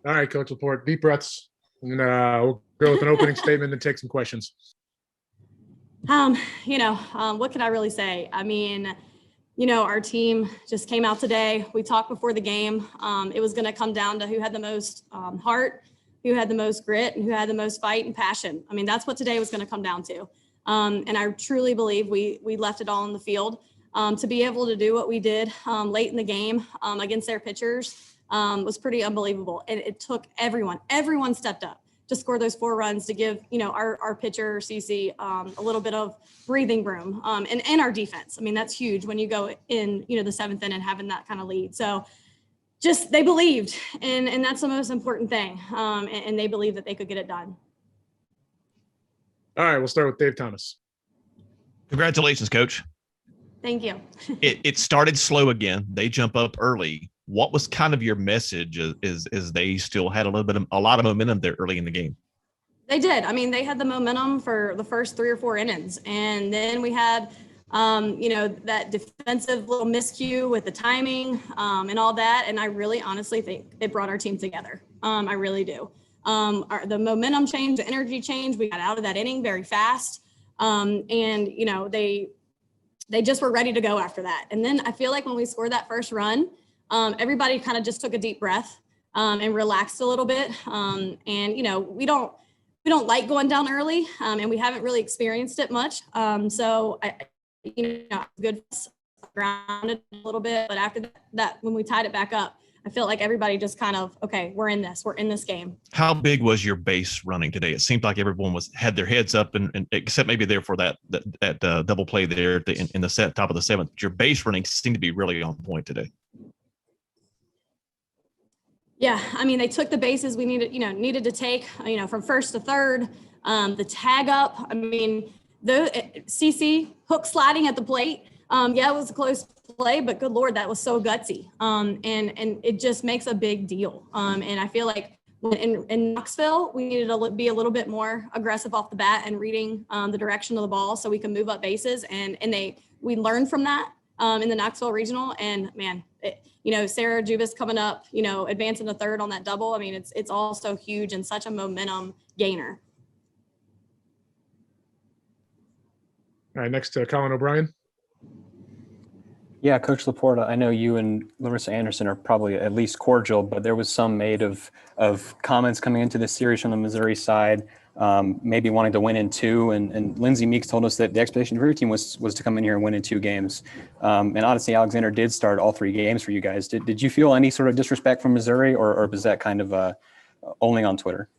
All right, Coach LaPorte, deep breaths. And we'll go with an opening statement and take some questions. What can I really say? I mean, our team just came out today. We talked before the game. It was going to come down to who had the most heart, who had the most grit, and who had the most fight and passion. I mean, that's what today was going to come down to. And I truly believe we left it all on the field. To be able to do what we did late in the game against their pitchers was pretty unbelievable. And it took everyone stepped up to score those 4 runs to give, our pitcher, CC, a little bit of breathing room and our defense. I mean, that's huge when you go in, the 7th inning and having that kind of lead. So just they believed, and that's the most important thing. And they believed that they could get it done. All right, we'll start with Dave Thomas. Congratulations, Coach. Thank you. It started slow again. They jump up early. What was kind of your message as they still had a lot of momentum there early in the game? They did. I mean, they had the momentum for the first 3 or 4 innings. And then we had, that defensive little miscue with the timing and all that. And I really honestly think it brought our team together. I really do. The momentum change, the energy change, we got out of that inning very fast. They just were ready to go after that. And then I feel like when we scored that first run, everybody kind of just took a deep breath and relaxed a little bit. We don't like going down early and we haven't really experienced it much. Good grounded a little bit, but after that, when we tied it back up, I felt like everybody just kind of, okay, we're in this game. How big was your base running today? It seemed like everyone had their heads up and except maybe there for that double play there in the top of the 7th. Your base running seemed to be really on point today. Yeah, I mean, they took the bases we needed to take, from first to third, the tag up. I mean, the CC hook sliding at the plate. It was a close play, but good Lord, that was so gutsy. And it just makes a big deal. And I feel like in Knoxville, we needed to be a little bit more aggressive off the bat and reading the direction of the ball so we can move up bases. And we learned from that in the Knoxville regional. And man, Sarah Jubis coming up, advancing to third on that double. I mean, it's all so huge and such a momentum gainer. All right, next to Colin O'Brien. Yeah, Coach LaPorte, I know you and Larissa Anderson are probably at least cordial, but there was some made of comments coming into this series from the Missouri side, maybe wanting to win in 2. And Lindsey Meeks told us that the expectation for your team was to come in here and win in 2 games. And Odyssey Alexander did start all 3 games for you guys. Did you feel any sort of disrespect from Missouri, or was that kind of only on Twitter?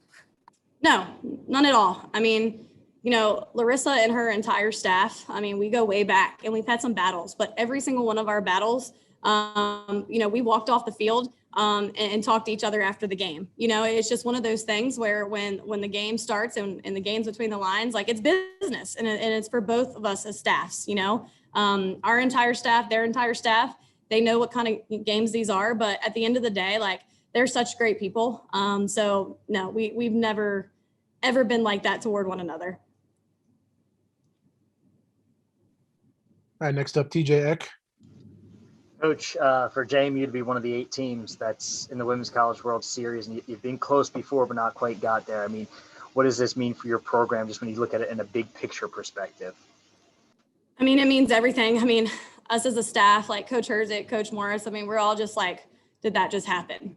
No, none at all. I mean, Larissa and her entire staff, I mean, we go way back and we've had some battles, but every single one of our battles, we walked off the field and talked to each other after the game. It's just one of those things where when the game starts and the game's between the lines, like it's business and it's for both of us as staffs, our entire staff, their entire staff, they know what kind of games these are, but at the end of the day, like they're such great people. So no, we've never, ever been like that toward one another. All right, next up, TJ Eck. Coach, for JMU to be one of the 8 teams that's in the Women's College World Series, and you've been close before but not quite got there. I mean, what does this mean for your program just when you look at it in a big picture perspective? I mean, it means everything. I mean, us as a staff, like Coach Herzig, Coach Morris, I mean, we're all just like, did that just happen?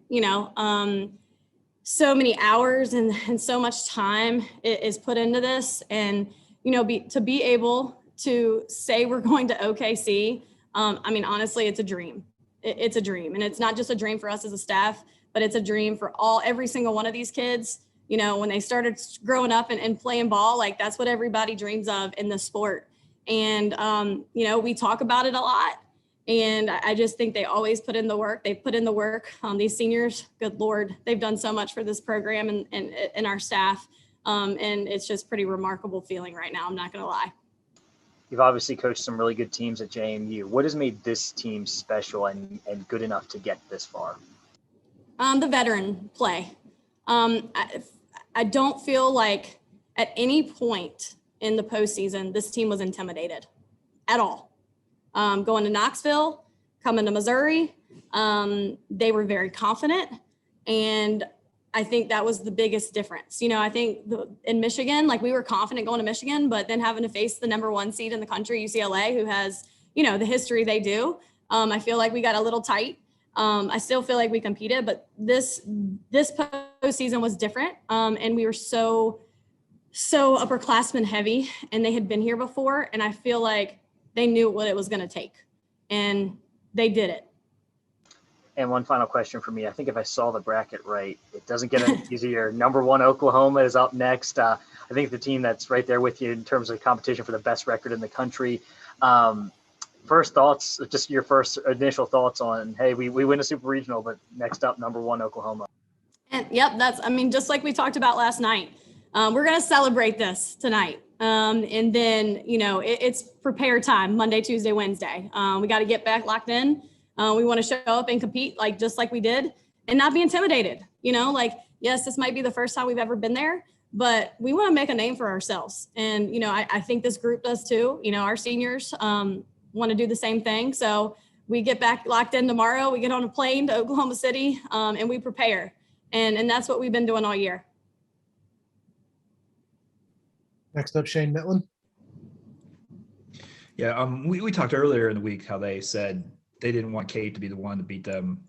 So many hours and so much time is put into this. And, to be able to say we're going to OKC, I mean, honestly, it's a dream. It's a dream. And it's not just a dream for us as a staff, but it's a dream for every single one of these kids. When they started growing up and playing ball, like that's what everybody dreams of in the sport. And, we talk about it a lot. And I just think they always put in the work. They've put in the work. These seniors, good Lord, they've done so much for this program and our staff. And it's just pretty remarkable feeling right now. I'm not going to lie. You've obviously coached some really good teams at JMU. What has made this team special and good enough to get this far? The veteran play. I don't feel like at any point in the postseason, this team was intimidated at all. Going to Knoxville, coming to Missouri, they were very confident. And I think that was the biggest difference. I think in Michigan, like we were confident going to Michigan, but then having to face the number 1 seed in the country, UCLA, who has, the history they do. I feel like we got a little tight. I still feel like we competed, but this postseason was different. And we were so upperclassmen heavy, and they had been here before. And I feel like they knew what it was going to take, and they did it. And one final question for me. I think if I saw the bracket right, it doesn't get any easier. Number 1 Oklahoma is up next. I think the team that's right there with you in terms of competition for the best record in the country. First thoughts, just your first initial thoughts on, hey, we win a super regional, but next up, number 1 Oklahoma. And yep, just like we talked about last night, we're going to celebrate this tonight. And then, it's prepare time, Monday, Tuesday, Wednesday. We got to get back locked in. We want to show up and compete just like we did, and not be intimidated. Yes, this might be the first time we've ever been there, but we want to make a name for ourselves. And, I think this group does too. Our seniors want to do the same thing. So we get back locked in tomorrow. We get on a plane to Oklahoma City and we prepare. And that's what we've been doing all year. Next up, Shane Mitlin. Yeah, we talked earlier in the week how they said they didn't want Kate to be the one to beat them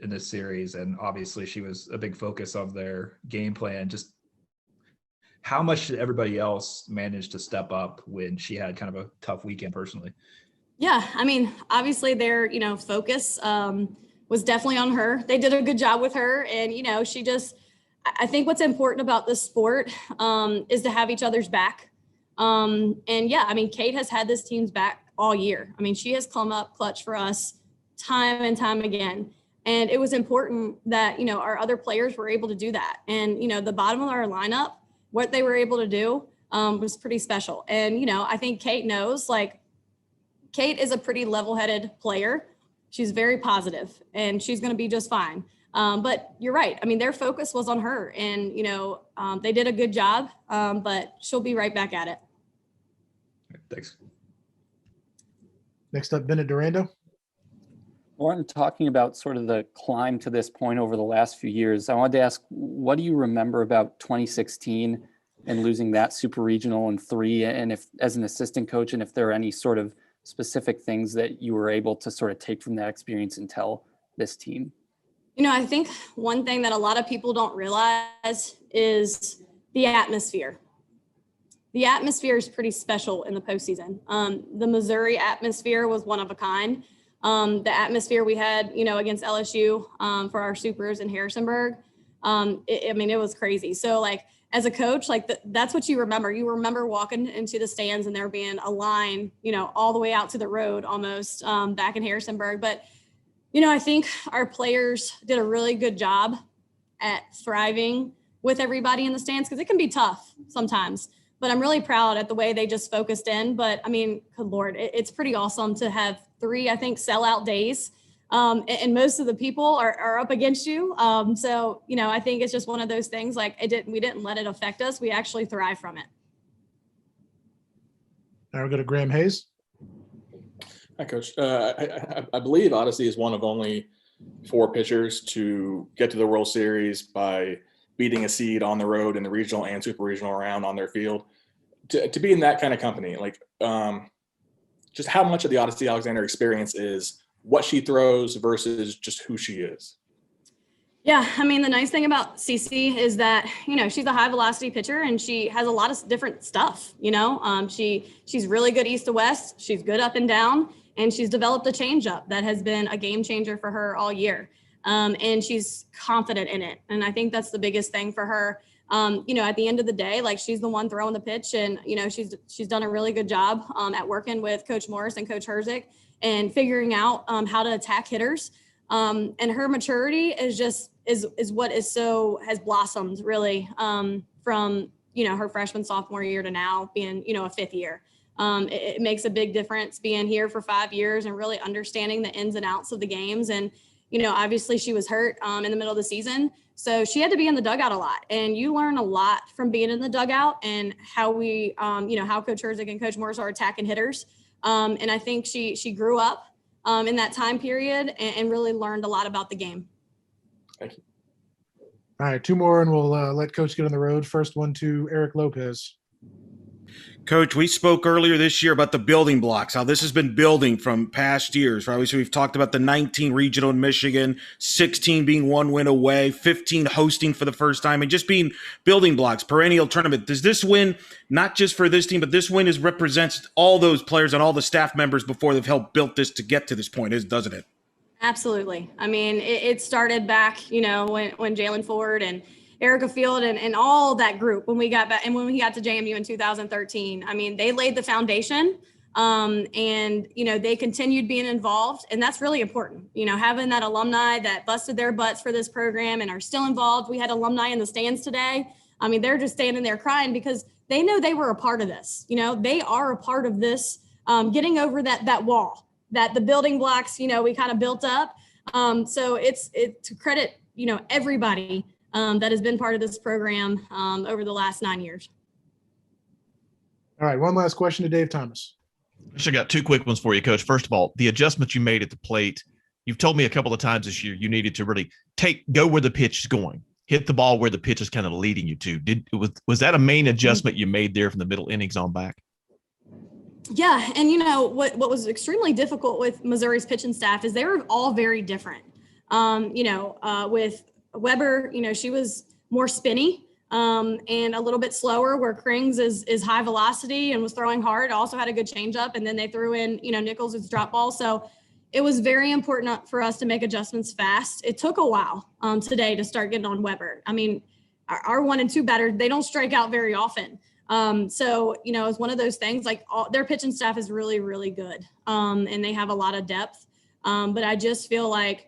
in this series, and obviously she was a big focus of their game plan. Just how much did everybody else manage to step up when she had kind of a tough weekend personally? Yeah, obviously their, focus was definitely on her. They did a good job with her, and, I think what's important about this sport is to have each other's back. And yeah, Kate has had this team's back all year. She has come up clutch for us time and time again. And it was important that, our other players were able to do that. And, the bottom of our lineup, what they were able to do was pretty special. And, I think Kate knows, Kate is a pretty level-headed player. She's very positive, and she's going to be just fine. But you're right. Their focus was on her, and, they did a good job, but she'll be right back at it. Thanks. Next up, Bennett Durando. Loren, talking about sort of the climb to this point over the last few years, I wanted to ask, what do you remember about 2016 and losing that super regional in 3, and if, as an assistant coach, and if there are any sort of specific things that you were able to sort of take from that experience and tell this team? I think one thing that a lot of people don't realize is the atmosphere. The atmosphere is pretty special in the postseason. The Missouri atmosphere was one of a kind. The atmosphere we had, against LSU for our supers in Harrisonburg, it was crazy. So as a coach, that's what you remember. You remember walking into the stands and there being a line, all the way out to the road almost back in Harrisonburg. But, I think our players did a really good job at thriving with everybody in the stands, because it can be tough sometimes. But I'm really proud at the way they just focused in. But good Lord, it's pretty awesome to have 3, I think, sellout days. And most of the people are up against you. So, I think it's just one of those things, we didn't let it affect us. We actually thrive from it. Now we'll go to Graham Hayes. Hi, Coach. I believe Odyssey is one of only 4 pitchers to get to the World Series by beating a seed on the road in the regional and super regional round on their field. To be in that kind of company, just how much of the Odyssey Alexander experience is what she throws versus just who she is? Yeah, the nice thing about Cece is that, she's a high velocity pitcher, and she has a lot of different stuff, she's really good east to west. She's good up and down, and she's developed a changeup that has been a game changer for her all year. And she's confident in it. And I think that's the biggest thing for her. At the end of the day, she's the one throwing the pitch, and, she's done a really good job at working with Coach Morris and Coach Herzik and figuring out how to attack hitters. And her maturity is what has blossomed really from, her freshman, sophomore year to now being, a 5th year. It makes a big difference being here for 5 years and really understanding the ins and outs of the games. And, obviously she was hurt in the middle of the season. So she had to be in the dugout a lot, and you learn a lot from being in the dugout and how we, how Coach Herzik and Coach Morris are attacking hitters. And I think she grew up in that time period and really learned a lot about the game. Thank you. All right, two more, and we'll let Coach get on the road. First one to Eric Lopez. Coach, we spoke earlier this year about the building blocks, how this has been building from past years. Right? So we've talked about the 19 regional in Michigan, 16 being one win away, 15 hosting for the first time, and just being building blocks, perennial tournament. Does this win, not just for this team, but this win represents all those players and all the staff members before they've helped built this to get to this point, doesn't it? Absolutely. I mean, it started back, when Jalen Ford and Erica Field and all that group, when we got back and when we got to JMU in 2013, I mean, they laid the foundation and, they continued being involved. And that's really important, having that alumni that busted their butts for this program and are still involved. We had alumni in the stands today. I mean, they're just standing there crying because they know they were a part of this. They are a part of this, getting over that wall, that the building blocks, we kind of built up. So it's to credit, everybody that has been part of this program over the last 9 years. All right, one last question to Dave Thomas. I got two quick ones for you, Coach. First of all, the adjustments you made at the plate. You've told me a couple of times this year you needed to really go where the pitch is going, hit the ball where the pitch is kind of leading you to. Was that a main adjustment you made there from the middle innings on back? Yeah, and what was extremely difficult with Missouri's pitching staff is they were all very different. With Weber, she was more spinny and a little bit slower, where Krings is high velocity and was throwing hard. Also had a good changeup, and then they threw in Nichols with drop ball. So it was very important for us to make adjustments fast. It took a while today to start getting on Weber. I mean, our 1 and 2 batters, they don't strike out very often. So it's one of those things, like their pitching staff is really, really good. And they have a lot of depth. But I just feel like,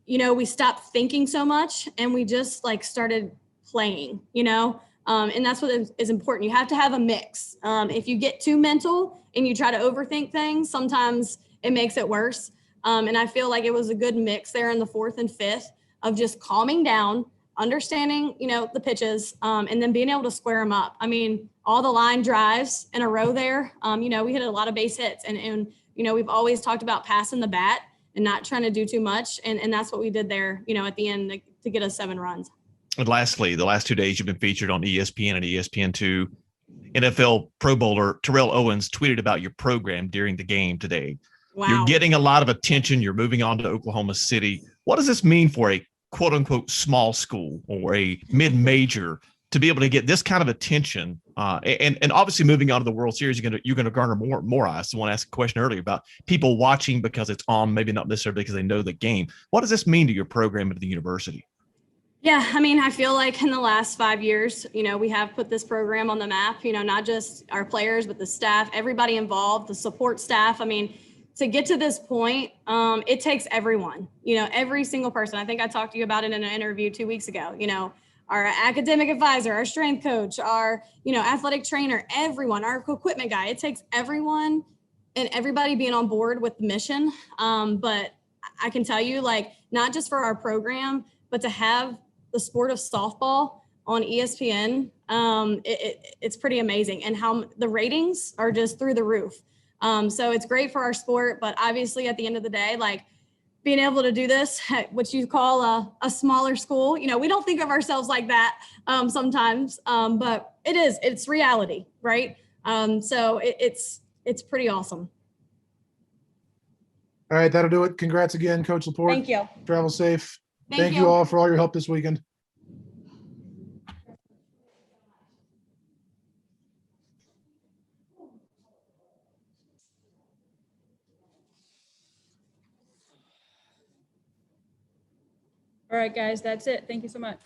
we stopped thinking so much and we just started playing, and that's what is important. You have to have a mix. If you get too mental and you try to overthink things, sometimes it makes it worse. And I feel like it was a good mix there in the 4th and 5th of just calming down, understanding, the pitches, and then being able to square them up. I mean, all the line drives in a row there, we hit a lot of base hits and we've always talked about passing the bat and not trying to do too much. And that's what we did there, at the end to get us 7 runs. And lastly, the last 2 days you've been featured on ESPN and ESPN2. NFL Pro Bowler Terrell Owens tweeted about your program during the game today. Wow. You're getting a lot of attention. You're moving on to Oklahoma City. What does this mean for a quote unquote small school or a mid-major to be able to get this kind of attention? And obviously moving on to the World Series, you're gonna garner more eyes. Someone asked a question earlier about people watching because it's on, maybe not necessarily because they know the game. What does this mean to your program at the university? Yeah, I mean, I feel like in the last 5 years, we have put this program on the map, not just our players, but the staff, everybody involved, the support staff. I mean, to get to this point, it takes everyone, every single person. I think I talked to you about it in an interview 2 weeks ago, our academic advisor, our strength coach, our, athletic trainer, everyone, our equipment guy. It takes everyone and everybody being on board with the mission. But I can tell you, not just for our program, but to have the sport of softball on ESPN, it's pretty amazing. And how the ratings are just through the roof. So it's great for our sport, but obviously at the end of the day, being able to do this at what you call a smaller school, we don't think of ourselves like that sometimes, but it's reality, right? So it's pretty awesome. All right, that'll do it. Congrats again, Coach LaPorte. Thank you. Travel safe. Thank you you all for all your help this weekend. All right, guys, that's it. Thank you so much.